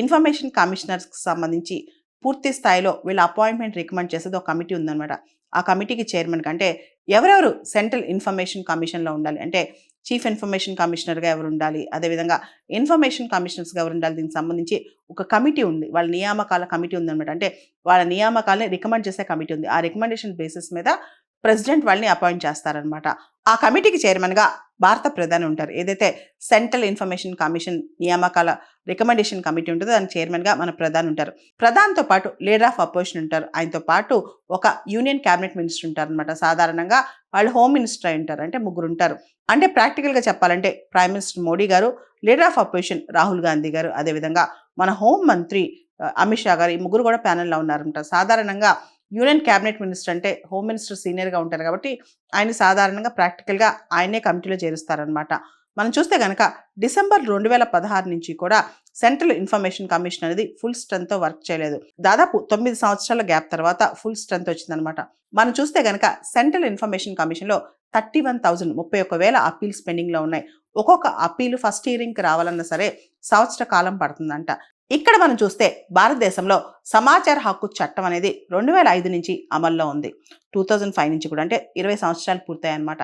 Information కమిషనర్స్కి సంబంధించి పూర్తి స్థాయిలో వీళ్ళ అపాయింట్మెంట్ రికమెండ్ చేసేది ఒక కమిటీ ఉందన్నమాట. ఆ కమిటీకి చైర్మన్ అంటే ఎవరెవరు సెంట్రల్ ఇన్ఫర్మేషన్ కమిషన్లో ఉండాలి అంటే చీఫ్ ఇన్ఫర్మేషన్ కమిషనర్గా ఎవరు ఉండాలి, అదేవిధంగా ఇన్ఫర్మేషన్ కమిషనర్స్గా ఎవరు ఉండాలి, దీనికి సంబంధించి ఒక కమిటీ ఉంది. వాళ్ళ నియామకాల కమిటీ ఉందన్నమాట. అంటే వాళ్ళ నియామకాలని రికమెండ్ చేసే కమిటీ ఉంది. ఆ రికమెండేషన్ బేసిస్ మీద ప్రెసిడెంట్ వాళ్ళని అపాయింట్ చేస్తారనమాట. ఆ కమిటీకి చైర్మన్గా భారత ప్రధాని ఉంటారు. ఏదైతే సెంట్రల్ ఇన్ఫర్మేషన్ కమిషన్ నియామకాల రికమెండేషన్ కమిటీ ఉంటుందో దానికి చైర్మన్గా మన ప్రధాని ఉంటారు. ప్రధానితో పాటు లీడర్ ఆఫ్ అపోజిషన్ ఉంటారు. ఆయనతో పాటు ఒక యూనియన్ క్యాబినెట్ మినిస్టర్ ఉంటారు అనమాట. సాధారణంగా వాళ్ళు హోమ్ మినిస్టర్ అయి ఉంటారు. అంటే ముగ్గురు ఉంటారు. అంటే ప్రాక్టికల్గా చెప్పాలంటే ప్రైమ్ మినిస్టర్ మోడీ గారు, leader of opposition Rahul Gandhi గారు, అదేవిధంగా మన హోం మంత్రి అమిత్ షా గారు, ఈ ముగ్గురు కూడా ప్యానెల్లో ఉన్నారంట. సాధారణంగా యూనియన్ క్యాబినెట్ మినిస్టర్ అంటే హోమ్ మినిస్టర్ సీనియర్గా ఉంటారు కాబట్టి ఆయన సాధారణంగా ప్రాక్టికల్గా ఆయనే కమిటీలో చేరుస్తారనమాట. మనం చూస్తే కనుక డిసెంబర్ 2016 నుంచి కూడా సెంట్రల్ ఇన్ఫర్మేషన్ కమిషన్ అనేది ఫుల్ స్ట్రెంగ్త్తో వర్క్ చేయలేదు. దాదాపు 9 సంవత్సరాల గ్యాప్ తర్వాత ఫుల్ స్ట్రెంగ్త్ వచ్చిందనమాట. మనం చూస్తే కనుక సెంట్రల్ ఇన్ఫర్మేషన్ కమిషన్లో 31,000 అప్పీల్స్ పెండింగ్లో ఉన్నాయి. ఒక్కొక్క అప్పీలు ఫస్ట్ హియరింగ్కి రావాలన్నా సరే సంవత్సర కాలం పడుతుందంట. ఇక్కడ మనం చూస్తే భారతదేశంలో సమాచార హక్కు చట్టం అనేది 2005 నుంచి అమల్లో ఉంది. 2005 నుంచి కూడా అంటే 20 సంవత్సరాలు పూర్తయ్యాయన్నమాట.